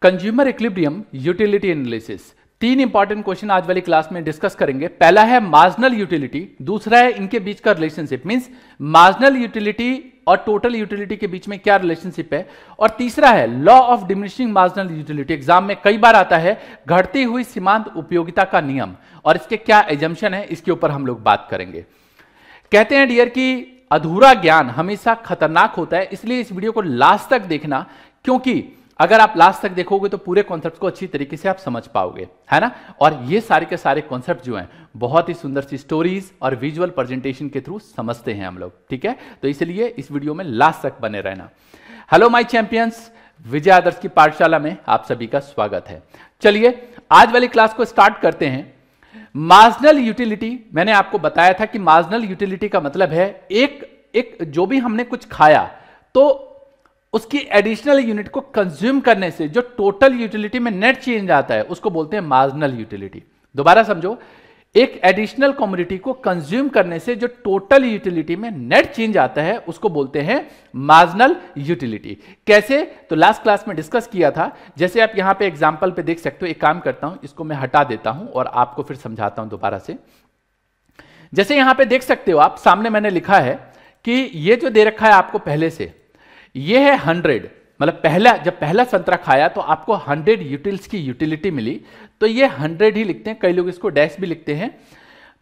Consumer equilibrium utility analysis. तीन important question आज वाली क्लास में डिस्कस करेंगे। पहला है मार्जिनल यूटिलिटी, दूसरा है इनके बीच का रिलेशनशिप, मींस मार्जिनल यूटिलिटी और टोटल यूटिलिटी के बीच में क्या रिलेशनशिप है, और तीसरा है law of diminishing marginal utility. Exam में कई बार आता है घटती हुई सीमांत उपयोगिता का नियम, और इसके क्या एजम्पशन है इसके ऊपर हम लोग बात करेंगे। कहते हैं डियर कि अधूरा ज्ञान हमेशा खतरनाक होता है, इसलिए इस वीडियो को लास्ट तक देखना, क्योंकि अगर आप लास्ट तक देखोगे तो पूरे कॉन्सेप्ट को अच्छी तरीके से आप समझ पाओगे, है ना। और ये सारे के सारे कॉन्सेप्ट जो हैं बहुत ही सुंदर सी स्टोरीज और विजुअल प्रेजेंटेशन के थ्रू समझते हैं हम लोग, ठीक है। तो इसलिए इस वीडियो में लास्ट तक बने रहना। हेलो माय चैंपियंस, विजय आदर्श की पाठशाला में आप सभी का स्वागत है। चलिए आज वाली क्लास को स्टार्ट करते हैं। मार्जिनल यूटिलिटी, मैंने आपको बताया था कि मार्जिनल यूटिलिटी का मतलब है एक जो भी हमने कुछ खाया तो उसकी एडिशनल यूनिट को कंज्यूम करने से जो टोटल यूटिलिटी में नेट चेंज आता है उसको बोलते हैं मार्जिनल यूटिलिटी। दोबारा समझो, एक एडिशनल कमोडिटी को कंज्यूम करने से जो टोटल यूटिलिटी में नेट चेंज आता है उसको बोलते हैं मार्जिनल यूटिलिटी। कैसे, तो लास्ट क्लास में डिस्कस किया था। जैसे आप यहां पे एग्जांपल पे देख सकते हो, एक काम करता हूं, इसको मैं हटा देता हूं और आपको फिर समझाता हूं दोबारा से। जैसे यहां पे देख सकते हो आप, सामने मैंने लिखा है कि ये जो दे रखा है आपको पहले से, ये है 100, मतलब जब पहला संतरा खाया तो आपको 100 यूटिल्स की यूटिलिटी मिली, तो ये 100 ही लिखते हैं, कई लोग इसको डैश भी लिखते हैं।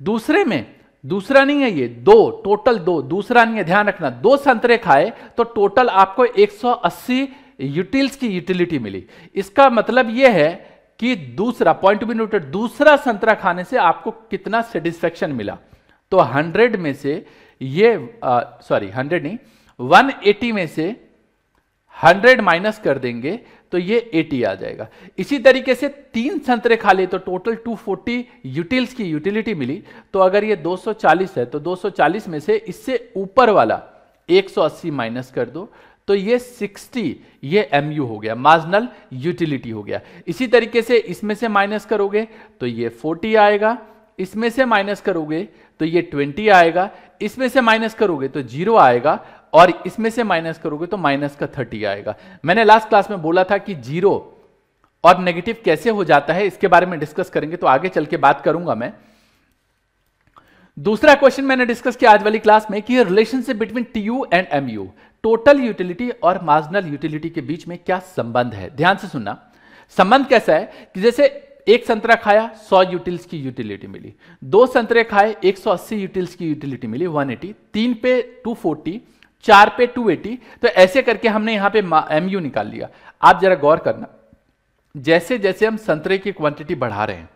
दूसरे में, दूसरा नहीं है ये, टोटल दो, दूसरा नहीं है, ध्यान रखना, 2 संतरे खाए तो टोटल आपको 180 यूटिल्स की यूटिलिटी मिली। इसका मतलब ये है कि दूसरा पॉइंट टू बी नोटेड, दूसरा संतरा खाने से आपको कितना सेटिस्फेक्शन मिला। तो 100 में से ये 100 नहीं, 180 में से 100 माइनस कर देंगे तो ये 80 आ जाएगा। इसी तरीके से 3 संतरे खा लिए तो टोटल 240 यूटिल्स की यूटिलिटी मिली। तो अगर ये 240 है तो 240 में से इससे ऊपर वाला 180 माइनस कर दो तो ये 60, ये MU हो गया, मार्जिनल यूटिलिटी हो गया। इसी तरीके से इसमें से माइनस करोगे तो ये 40 आएगा, इसमें से माइनस करोगे तो ये 20 आएगा, इसमें से माइनस करोगे तो 0 आएगा, और इसमें से माइनस करोगे तो माइनस का 30 आएगा। मैंने लास्ट क्लास में बोला था कि 0 और नेगेटिव कैसे हो जाता है इसके बारे में डिस्कस करेंगे, तो आगे चल के बात करूंगा मैं। दूसरा क्वेश्चन मैंने डिस्कस किया आज वाली क्लास में कि relationship between TU and MU, total utility और मार्जिनल यूटिलिटी के बीच में क्या संबंध है। ध्यान से सुनना, संबंध कैसा है कि जैसे एक संतरा खाया 100 यूटिल्स की यूटिलिटी मिली, 2 संतरे खाए 180 यूटिल्स की यूटिलिटी मिली 180, 3 पे 240, 4 पे 280, तो ऐसे करके हमने यहां पे MU निकाल लिया। आप जरा गौर करना, जैसे जैसे हम संतरे की क्वांटिटी बढ़ा रहे हैं,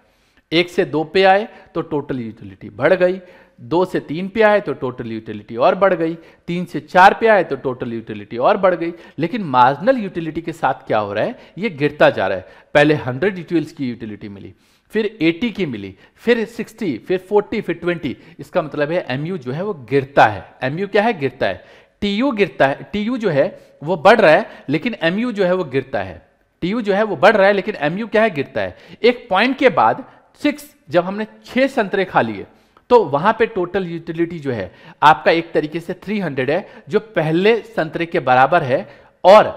1 से 2 पे आए तो टोटल यूटिलिटी बढ़ गई, 2 से 3 पे आए तो टोटल यूटिलिटी और बढ़ गई, 3 से 4 पे आए तो टोटल यूटिलिटी और बढ़ गई। लेकिन मार्जिनल यूटिलिटी के साथ क्या हो रहा है, ये गिरता जा रहा है। पहले 100 यूटिल्स की यूटिलिटी मिली, फिर 80 की मिली, फिर 60, फिर 40, फिर 20। इसका मतलब है MU जो है वो गिरता है। MU क्या है, गिरता है। TU गिरता है, TU जो है वो बढ़ रहा है लेकिन MU जो है वो गिरता है। TU जो है वो बढ़ रहा है लेकिन MU क्या है, गिरता है। एक पॉइंट के बाद 6, जब हमने 6 संतरे खा लिए तो वहां पे टोटल यूटिलिटी जो है आपका एक तरीके से 300 है, जो पहले संतरे के बराबर है, और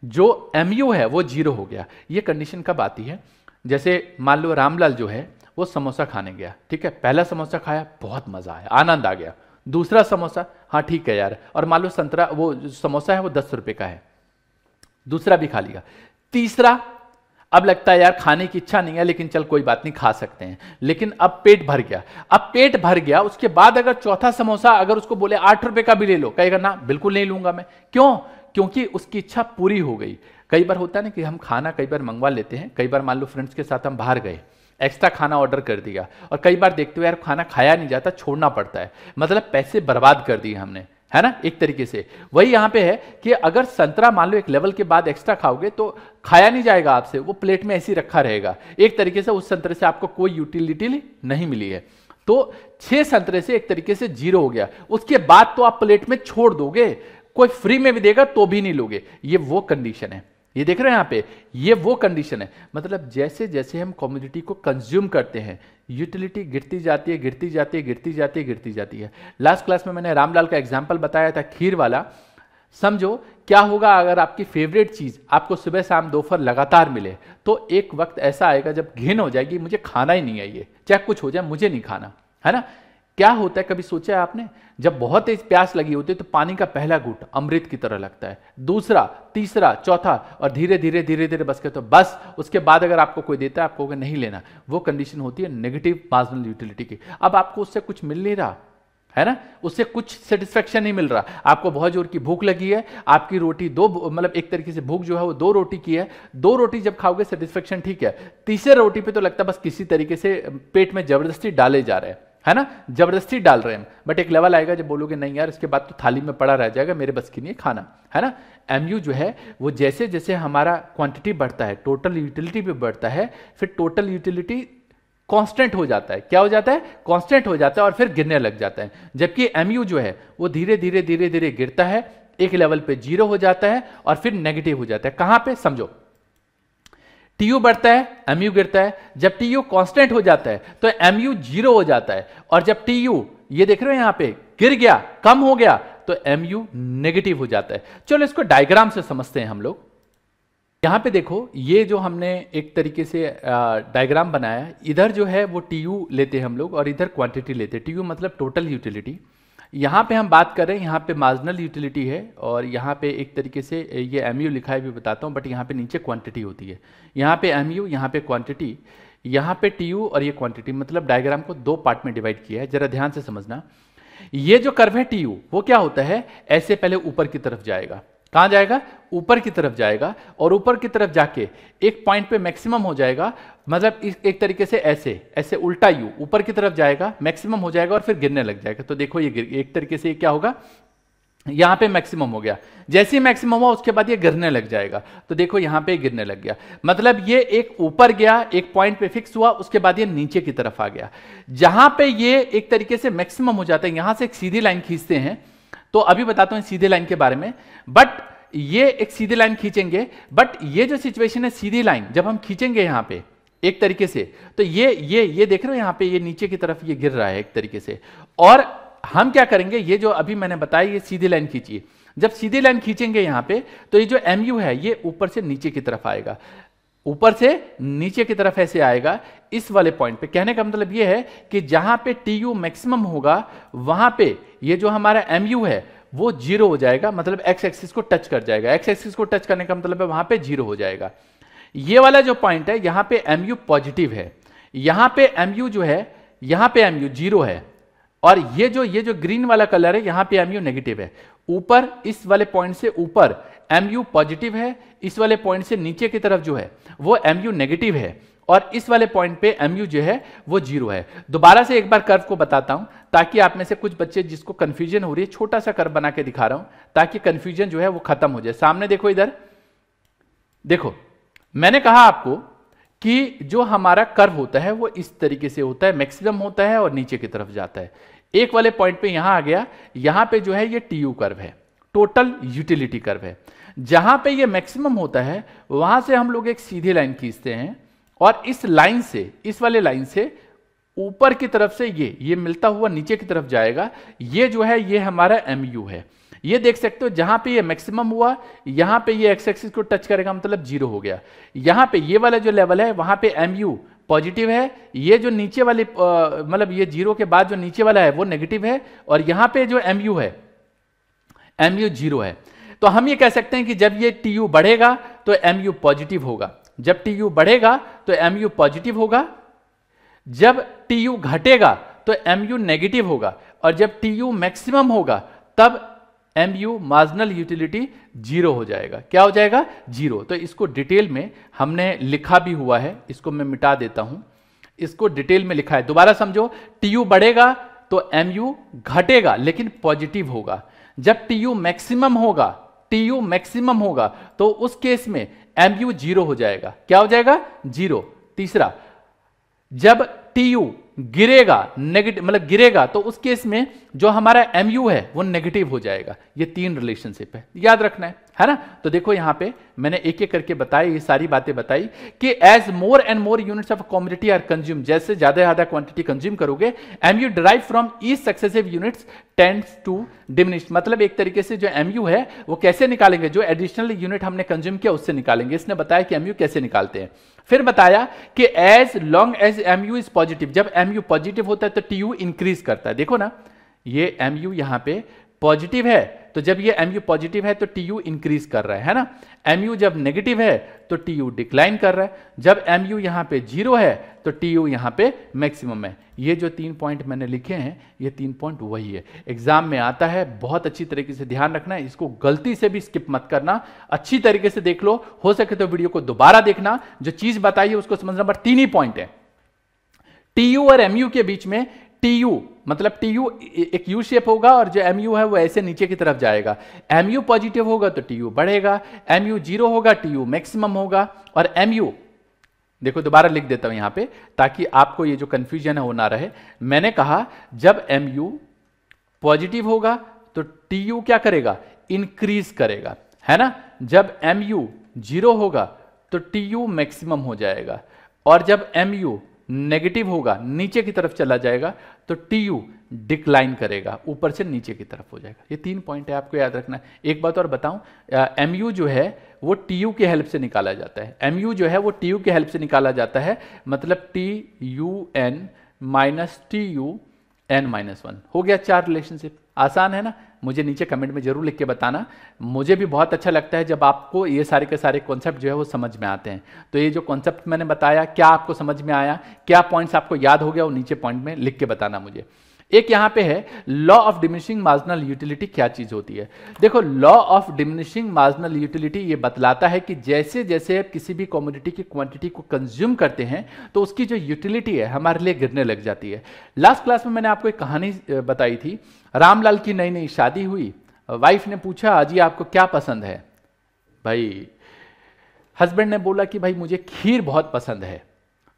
जो MU है वो 0 हो गया। ये कंडीशन कब आती है, जैसे मान लो रामलाल जो है वो समोसा खाने गया, ठीक है, पहला समोसा खाया, बहुत मजा आया, आनंद आ गया। दूसरा समोसा, हाँ ठीक है यार, और मान लो संतरा, वो समोसा है वो 10 रुपए का है, दूसरा भी खा लिया। तीसरा, अब लगता है यार खाने की इच्छा नहीं है लेकिन चल कोई बात नहीं, खा सकते हैं, लेकिन अब पेट भर गया। अब पेट भर गया, उसके बाद अगर चौथा समोसा अगर उसको बोले 8 रुपए का भी ले लो, कहेगा ना बिल्कुल नहीं लूंगा मैं। क्यों, क्योंकि उसकी इच्छा पूरी हो गई। कई बार होता है ना कि हम खाना कई बार मंगवा लेते हैं, कई बार मान लो फ्रेंड्स के साथ हम बाहर गए, एक्स्ट्रा खाना ऑर्डर कर दिया, और कई बार देखते हो यार खाना खाया नहीं जाता, छोड़ना पड़ता है, मतलब पैसे बर्बाद कर दिए हमने, है ना। एक तरीके से वही यहां पे है कि अगर संतरा मान लो एक लेवल के बाद एक्स्ट्रा खाओगे तो खाया नहीं जाएगा आपसे, वो प्लेट में ऐसे ही रखा रहेगा। एक तरीके से उस संतरे से आपको कोई यूटिलिटी नहीं मिली है। तो 6 संतरे से एक तरीके से 0 हो गया। उसके बाद तो आप प्लेट में छोड़ दोगे, कोई फ्री में भी देगा तो भी नहीं लोगे। ये वो कंडीशन है, ये देख रहे हैं यहां पे, ये वो कंडीशन है। मतलब जैसे जैसे हम कमोडिटी को कंज्यूम करते हैं यूटिलिटी गिरती जाती है, गिरती जाती है, गिरती जाती है, गिरती जाती है। लास्ट क्लास में मैंने रामलाल का एग्जांपल बताया था, खीर वाला। समझो क्या होगा अगर आपकी फेवरेट चीज आपको सुबह शाम दोपहर लगातार मिले, तो एक वक्त ऐसा आएगा जब घिन हो जाएगी, मुझे खाना ही नहीं है ये, चाहे कुछ हो जाए मुझे नहीं खाना, है ना। क्या होता है कभी सोचा है आपने, जब बहुत तेज प्यास लगी होती है तो पानी का पहला घूंट अमृत की तरह लगता है, दूसरा, तीसरा, चौथा, और धीरे धीरे धीरे धीरे बस के तो बस उसके बाद अगर आपको कोई देता है आपको नहीं लेना। वो कंडीशन होती है नेगेटिव मार्जिनल यूटिलिटी की। अब आपको उससे कुछ मिल नहीं रहा है ना, उससे कुछ सेटिस्फेक्शन नहीं मिल रहा, आपको बहुत जोर की भूख लगी है, आपकी रोटी दो, मतलब एक तरीके से भूख जो है वो 2 रोटी की है, 2 रोटी जब खाओगे सेटिस्फेक्शन ठीक है, तीसरे रोटी पे तो लगता है बस किसी तरीके से पेट में जबरदस्ती डाले जा रहे हैं, है ना, जबरदस्ती डाल रहे हैं, बट एक लेवल आएगा जब बोलोगे नहीं यार इसके बाद तो थाली में पड़ा रह जाएगा, मेरे बस की नहीं खाना, है ना। एमयू जो है वो जैसे जैसे हमारा क्वांटिटी बढ़ता है टोटल यूटिलिटी भी बढ़ता है, फिर टोटल यूटिलिटी कांस्टेंट हो जाता है। क्या हो जाता है, कांस्टेंट हो जाता है और फिर गिरने लग जाता है। जबकि एमयू जो है वो धीरे धीरे धीरे धीरे गिरता है, एक लेवल पे 0 हो जाता है और फिर नेगेटिव हो जाता है। कहां पे, समझो टीयू बढ़ता है एमयू गिरता है, जब टीयू कांस्टेंट हो जाता है तो एमयू 0 हो जाता है, और जब टीयू ये देख रहे हो यहां पे गिर गया, कम हो गया, तो एमयू नेगेटिव हो जाता है। चलो इसको डायग्राम से समझते हैं हम लोग। यहां पे देखो ये जो हमने एक तरीके से डायग्राम बनाया, इधर जो है वो टीयू लेते हैं हम लोग और इधर क्वांटिटी लेते हैं। टीयू मतलब टोटल यूटिलिटी, यहाँ पे हम बात कर रहे हैं, यहाँ पे मार्जिनल यूटिलिटी है और यहाँ पे एक तरीके से ये एमयू लिखा है भी बताता हूँ, बट यहाँ पे नीचे क्वांटिटी होती है। यहाँ पे एमयू, यहाँ पे क्वांटिटी, यहाँ पे टीयू और ये क्वांटिटी, मतलब डायग्राम को 2 पार्ट में डिवाइड किया है, जरा ध्यान से समझना। ये जो कर्व है टीयू वो क्या होता है, ऐसे पहले ऊपर की तरफ जाएगा, कहां जाएगा, ऊपर की तरफ जाएगा, और ऊपर की तरफ जाके एक पॉइंट पे मैक्सिमम हो जाएगा, मतलब एक तरीके से ऐसे ऐसे उल्टा यू ऊपर की तरफ जाएगा, मैक्सिमम हो जाएगा और फिर गिरने लग जाएगा। तो देखो ये एक तरीके से क्या होगा, यहां पे मैक्सिमम हो गया, जैसे ही मैक्सिमम हुआ उसके बाद ये गिरने लग जाएगा, तो देखो यहां पे गिरने लग गया, मतलब ये एक ऊपर गया, एक पॉइंट पे फिक्स हुआ, उसके बाद ये नीचे की तरफ आ गया। जहां पे ये एक तरीके से मैक्सिमम हो जाता है, यहां से एक सीधी लाइन खींचते हैं, तो अभी बताता हूं सीधे लाइन के बारे में, बट ये एक सीधी लाइन खींचेंगे, बट ये जो सिचुएशन है सीधी लाइन जब हम खींचेंगे यहां पे एक तरीके से, तो ये देख रहे हो यहां पे ये नीचे की तरफ ये गिर रहा है एक तरीके से, और हम क्या करेंगे, ये जो अभी मैंने बताया ये सीधी लाइन खींचिए, जब सीधी लाइन खींचेंगे यहां पे तो ये जो एमयू है ये ऊपर से नीचे की तरफ आएगा, ऊपर से नीचे की तरफ ऐसे आएगा इस वाले पॉइंट पे। कहने का मतलब ये है कि जहां पे टीयू मैक्सिमम होगा वहां पे ये जो हमारा एमयू है वो 0 हो जाएगा, मतलब एक्स एक्सिस को टच कर जाएगा। एक्स एक्सिस को टच करने का मतलब है वहां पे 0 हो जाएगा। ये वाला जो पॉइंट है यहां पे एमयू पॉजिटिव है, यहां पे एमयू जो है, यहां पे एमयू 0 है, और ये जो ग्रीन वाला कलर है यहां पे एमयू नेगेटिव है। ऊपर इस वाले पॉइंट से ऊपर एमयू पॉजिटिव है, इस वाले पॉइंट से नीचे की तरफ जो है वो एमयू नेगेटिव है, और इस वाले पॉइंट पे एमयू जो है वो 0 है। दोबारा से एक बार कर्व को बताता हूं ताकि आप में से कुछ बच्चे जिसको कंफ्यूजन हो रही है, छोटा सा कर्व बना के दिखा रहा हूं ताकि कंफ्यूजन जो है वो खत्म हो जाए। सामने देखो, इधर देखो, मैंने कहा आपको कि जो हमारा कर्व होता है वो इस तरीके से होता है, मैक्सिमम होता है और नीचे की तरफ जाता है। एक वाले पॉइंट पे यहां आ गया, यहां पे जो है ये टीयू कर्व है, टोटल यूटिलिटी कर्व है। जहां पे ये मैक्सिमम होता है वहां से हम लोग एक सीधी लाइन खींचते हैं, और इस लाइन से, इस वाले लाइन से ऊपर की तरफ से ये मिलता हुआ नीचे की तरफ जाएगा। ये जो है ये हमारा एमयू है। ये देख सकते हो जहां पे ये मैक्सिमम हुआ, यहां पे ये एक्स एक्सिस को टच करेगा, मतलब 0 हो गया। यहां पे ये वाला जो लेवल है वहां पे एमयू पॉजिटिव है, ये जो नीचे वाली मतलब ये 0 के बाद जो नीचे वाला है वो नेगेटिव है, और यहां पे जो एमयू है एमयू 0 है। तो हम ये कह सकते हैं कि जब ये टीयू बढ़ेगा तो एमयू पॉजिटिव होगा, जब टीयू बढ़ेगा तो एमयू पॉजिटिव होगा, जब टीयू घटेगा तो एमयू नेगेटिव होगा, और जब टीयू मैक्सिमम होगा तब एमयू मार्जिनल यूटिलिटी 0 हो जाएगा। क्या हो जाएगा? 0। तो इसको डिटेल में हमने लिखा भी हुआ है, इसको मैं मिटा देता हूं, इसको डिटेल में लिखा है, दोबारा समझो। टीयू बढ़ेगा तो एमयू घटेगा लेकिन पॉजिटिव होगा। जब टीयू मैक्सिमम होगा, टीयू मैक्सिमम होगा तो उस केस में एमयू 0 हो जाएगा। क्या हो जाएगा? 0। तीसरा, जब टीयू गिरेगा, नेगेटिव मतलब गिरेगा, तो उस केस में जो हमारा एमयू है वो नेगेटिव हो जाएगा। ये 3 रिलेशनशिप है, याद रखना है। है ना। तो देखो यहां पे मैंने एक एक करके बताया, ये सारी बातें बताई कि as more and more units of commodity are consume, जैसे ज्यादा क्वांटिटी कंज्यूम करोगे, MU derive from each successive units tends to diminish. मतलब एक तरीके से जो एमयू है वो कैसे निकालेंगे, जो एडिशनल यूनिट हमने कंज्यूम किया उससे निकालेंगे। इसने बताया कि एमयू कैसे निकालते हैं। फिर बताया कि as long as MU is positive, जब एमयू पॉजिटिव होता है तो टीयू इंक्रीज करता है। देखो ना, ये एमयू यहां पे पॉजिटिव है, तो जब ये एमयू पॉजिटिव है तो टीयू इंक्रीज कर रहा है ना। एमयू जब नेगेटिव है तो टीयू डिक्लाइन कर रहा है। जब एमयू यहां पे 0 है तो टीयू यहां पे मैक्सिमम है। ये जो 3 पॉइंट मैंने लिखे हैं, ये 3 पॉइंट वही है, एग्जाम में आता है। बहुत अच्छी तरीके से ध्यान रखना है, इसको गलती से भी स्किप मत करना, अच्छी तरीके से देख लो, हो सके तो वीडियो को दोबारा देखना, जो चीज बताई है उसको समझना। बट 3 ही पॉइंट है, टीयू और एमयू के बीच में। टीयू मतलब टीयू एक यू शेप होगा और जो एमयू है वो ऐसे नीचे की तरफ जाएगा। एमयू पॉजिटिव होगा तो टीयू बढ़ेगा, एमयू 0 होगा टीयू मैक्सिमम होगा। और एमयू देखो, दोबारा लिख देता हूं यहां पे ताकि आपको ये जो कंफ्यूजन है वो ना रहे। मैंने कहा जब एमयू पॉजिटिव होगा तो टीयू क्या करेगा, इंक्रीज करेगा, है ना। जब एमयू 0 होगा तो टीयू मैक्सिमम हो जाएगा, और जब एमयू नेगेटिव होगा, नीचे की तरफ चला जाएगा, तो टीयू डिक्लाइन करेगा, ऊपर से नीचे की तरफ हो जाएगा। ये 3 पॉइंट है, आपको याद रखना है। एक बात और बताऊं, एमयू जो है वो टीयू की हेल्प से निकाला जाता है। एमयू जो है वो टीयू की हेल्प से निकाला जाता है, मतलब TUN माइनस TUN-1 हो गया 4 रिलेशनशिप। आसान है ना। मुझे नीचे कमेंट में जरूर लिख के बताना, मुझे भी बहुत अच्छा लगता है जब आपको ये सारे के सारे कॉन्सेप्ट जो है वो समझ में आते हैं। तो ये जो कॉन्सेप्ट मैंने बताया, क्या आपको समझ में आया, क्या पॉइंट्स आपको याद हो गया, वो नीचे पॉइंट में लिख के बताना मुझे। एक यहां पे है law of diminishing marginal utility, क्या चीज होती है। देखो, law of diminishing marginal utility ये बतलाता है कि जैसे जैसे आप किसी भी कमोडिटी की क्वांटिटी को कंज्यूम करते हैं तो उसकी जो यूटिलिटी है हमारे लिए गिरने लग जाती है। लास्ट क्लास में मैंने आपको एक कहानी बताई थी, रामलाल की नई नई शादी हुई, वाइफ ने पूछा अजी आपको क्या पसंद है। भाई हस्बैंड ने बोला कि भाई मुझे खीर बहुत पसंद है।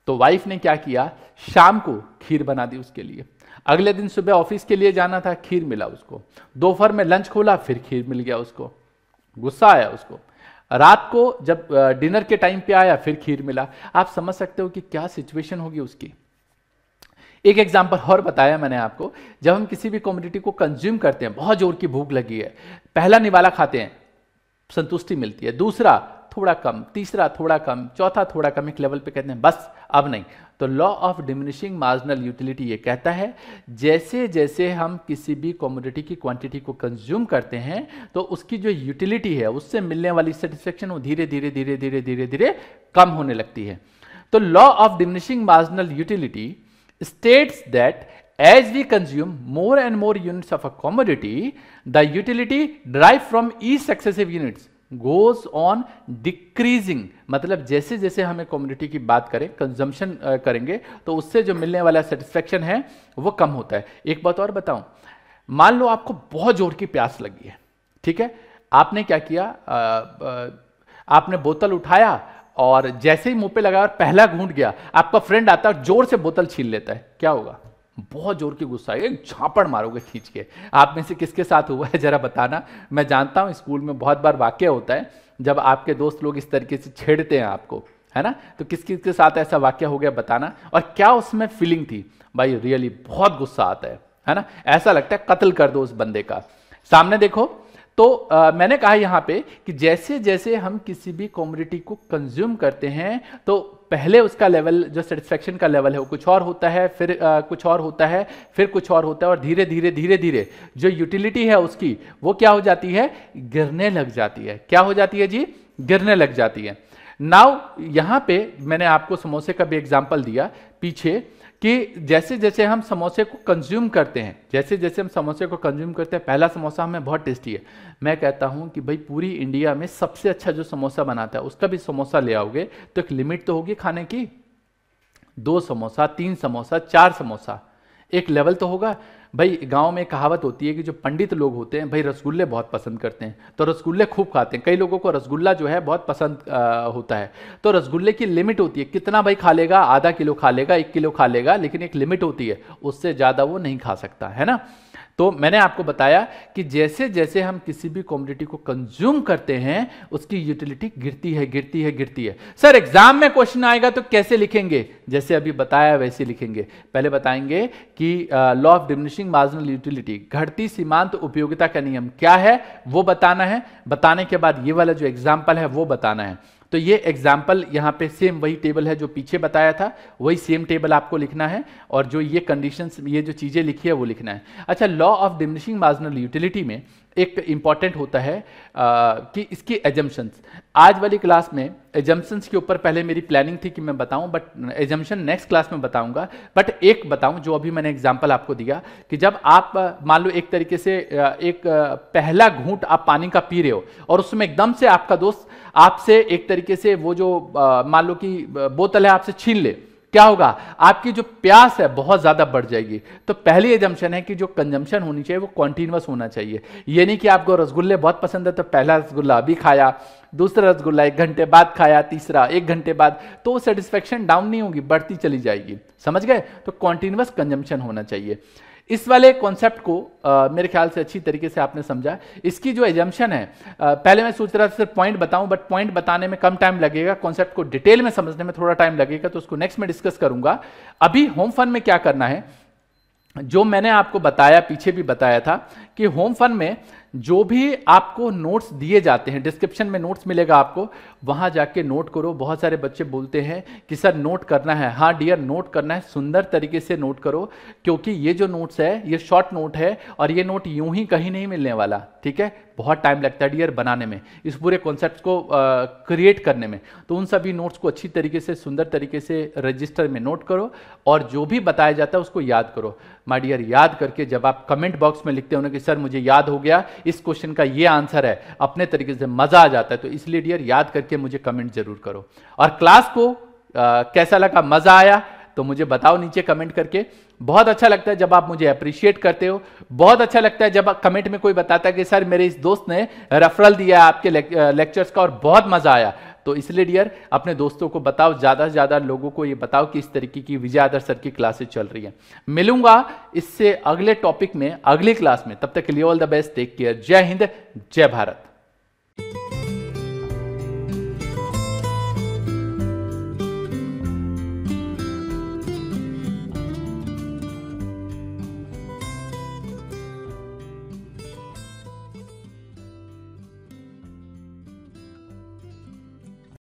तो वाइफ ने क्या किया, शाम को खीर बना दी उसके लिए। अगले दिन सुबह ऑफिस के लिए जाना था, खीर मिला उसको। दोपहर में लंच खोला, फिर खीर मिल गया उसको, गुस्सा आया उसको। रात को जब डिनर के टाइम पे आया, फिर खीर मिला। आप समझ सकते हो कि क्या सिचुएशन होगी उसकी। एक एग्जांपल और बताया मैंने आपको, जब हम किसी भी कमोडिटी को कंज्यूम करते हैं, बहुत जोर की भूख लगी है, पहला निवाला खाते हैं, संतुष्टि मिलती है, दूसरा थोड़ा कम, तीसरा थोड़ा कम, चौथा थोड़ा कम, एक लेवल पे कहते हैं बस अब नहीं। तो law of diminishing marginal utility ये कहता है जैसे जैसे हम किसी भी कमोडिटी की क्वांटिटी को कंज्यूम करते हैं तो उसकी जो यूटिलिटी है, उससे मिलने वाली सेटिस्फेक्शन वो धीरे धीरे धीरे धीरे धीरे धीरे कम होने लगती है। तो law of diminishing marginal utility states that as we consume more and more units of a commodity, the utility derived from each successive units goes on decreasing। मतलब जैसे जैसे हमें कमोडिटी की बात करें, कंजम्पशन करेंगे, तो उससे जो मिलने वाला सेटिस्फेक्शन है वो कम होता है। एक बात और बताऊं, मान लो आपको बहुत जोर की प्यास लगी है, ठीक है, आपने क्या किया, आपने बोतल उठाया और जैसे ही मुंह पे लगा और पहला घूंट गया, आपका फ्रेंड आता है जोर से बोतल छीन लेता है, क्या होगा, बहुत जोर की गुस्सा है, एक झापड़ मारोगे खींच के। आप में से किसके साथ हुआ है जरा बताना। मैं जानता हूं स्कूल में बहुत बार वाक्य होता है जब आपके दोस्त लोग इस तरीके से छेड़ते हैं आपको, है ना। तो किस किस के साथ ऐसा वाक्य हो गया बताना, और क्या उसमें फीलिंग थी। भाई रियली बहुत गुस्सा आता है ना, ऐसा लगता है कत्ल कर दो उस बंदे का। सामने देखो, तो मैंने कहा यहां पे कि जैसे जैसे हम किसी भी कमोडिटी को कंज्यूम करते हैं तो पहले उसका लेवल, जो सेटिस्फेक्शन का लेवल है वो कुछ और होता है, फिर कुछ और होता है, फिर कुछ और होता है, और धीरे धीरे धीरे धीरे जो यूटिलिटी है उसकी वो क्या हो जाती है, गिरने लग जाती है। क्या हो जाती है जी, गिरने लग जाती है। नाउ यहां पे मैंने आपको समोसे का भी एग्जाम्पल दिया पीछे, कि जैसे जैसे हम समोसे को कंज्यूम करते हैं, जैसे जैसे हम समोसे को कंज्यूम करते हैं, पहला समोसा हमें बहुत टेस्टी है, मैं कहता हूं कि भाई पूरी इंडिया में सबसे अच्छा जो समोसा बनाता है उसका भी समोसा ले आओगे तो एक लिमिट तो होगी खाने की, 2 समोसा, 3 समोसा, 4 समोसा, एक लेवल तो होगा। भाई गांव में कहावत होती है कि जो पंडित लोग होते हैं भाई रसगुल्ले बहुत पसंद करते हैं, तो रसगुल्ले खूब खाते हैं। कई लोगों को रसगुल्ला जो है बहुत पसंद होता है, तो रसगुल्ले की लिमिट होती है, कितना भाई खा लेगा, आधा किलो खा लेगा, 1 किलो खा लेगा, लेकिन एक लिमिट होती है, उससे ज़्यादा वो नहीं खा सकता, है ना। तो मैंने आपको बताया कि जैसे जैसे हम किसी भी कमोडिटी को कंज्यूम करते हैं उसकी यूटिलिटी गिरती है गिरती है गिरती है। सर एग्जाम में क्वेश्चन आएगा तो कैसे लिखेंगे? जैसे अभी बताया वैसे लिखेंगे। पहले बताएंगे कि law of diminishing marginal utility, घटती सीमांत उपयोगिता का नियम क्या है वो बताना है। बताने के बाद ये वाला जो एग्जाम्पल है वो बताना है। तो ये एग्जाम्पल यहाँ पे सेम वही टेबल है जो पीछे बताया था, वही सेम टेबल आपको लिखना है और जो ये कंडीशंस, ये जो चीज़ें लिखी है वो लिखना है। अच्छा, law of diminishing marginal utility में एक इंपॉर्टेंट होता है कि इसकी एजम्पशंस। आज वाली क्लास में एजम्पशंस के ऊपर पहले मेरी प्लानिंग थी कि मैं बताऊं, बट एजम्पशन नेक्स्ट क्लास में बताऊंगा। बट एक बताऊं जो अभी मैंने एग्जांपल आपको दिया कि जब आप मान लो एक तरीके से एक पहला घूंट आप पानी का पी रहे हो और उसमें एकदम से आपका दोस्त आपसे एक तरीके से वो जो मान लो कि बोतल है आपसे छीन ले, क्या होगा? आपकी जो प्यास है बहुत ज्यादा बढ़ जाएगी। तो पहली एजम्पशन है कि जो कंजम्पशन होनी चाहिए वो कॉन्टिन्यूअस होना चाहिए। ये नहीं कि आपको रसगुल्ले बहुत पसंद है तो पहला रसगुल्ला अभी खाया, दूसरा रसगुल्ला 1 घंटे बाद खाया, तीसरा 1 घंटे बाद, तो सेटिस्फेक्शन डाउन नहीं होगी, बढ़ती चली जाएगी। समझ गए? तो कॉन्टिन्यूअस कंजम्पशन होना चाहिए। इस वाले कॉन्सेप्ट को मेरे ख्याल से अच्छी तरीके से आपने समझा। इसकी जो एजम्पशन है, पहले मैं सोच रहा था सिर्फ पॉइंट बताऊं, बट पॉइंट बताने में कम टाइम लगेगा, कॉन्सेप्ट को डिटेल में समझने में थोड़ा टाइम लगेगा, तो उसको नेक्स्ट में डिस्कस करूंगा। अभी होम फन में क्या करना है, जो मैंने आपको बताया, पीछे भी बताया था कि होम फन में जो भी आपको नोट्स दिए जाते हैं, डिस्क्रिप्शन में नोट्स मिलेगा आपको, वहां जाके नोट करो। बहुत सारे बच्चे बोलते हैं कि सर नोट करना है। हाँ डियर, नोट करना है, सुंदर तरीके से नोट करो, क्योंकि ये जो नोट्स है ये शॉर्ट नोट है और ये नोट यूं ही कहीं नहीं मिलने वाला। ठीक है, बहुत टाइम लगता है डियर बनाने में, इस पूरे कॉन्सेप्ट को क्रिएट करने में। तो उन सभी नोट्स को अच्छी तरीके से, सुंदर तरीके से रजिस्टर में नोट करो और जो भी बताया जाता है उसको याद करो। माय डियर, याद करके जब आप कमेंट बॉक्स में लिखते हो ना कि सर मुझे याद हो गया, इस क्वेश्चन का ये आंसर है, अपने तरीके से मजा आ जाता है। तो इसलिए डियर याद करके मुझे कमेंट जरूर करो। और क्लास को कैसा लगा, मजा आया तो मुझे बताओ नीचे कमेंट करके। बहुत अच्छा लगता है जब आप मुझे अप्रिशिएट करते हो। बहुत अच्छा लगता है जब कमेंट में कोई बताता है कि सर मेरे इस दोस्त ने रेफरल दिया आपके लेक्चर्स का और बहुत मजा आया। तो इसलिए डियर अपने दोस्तों को बताओ, ज्यादा से ज्यादा लोगों को ये बताओ कि इस तरीके की विजय आदर्श सर की क्लासेस चल रही है। मिलूंगा इससे अगले टॉपिक में अगली क्लास में, तब तक के लिए all the best, take care, जय हिंद, जय भारत।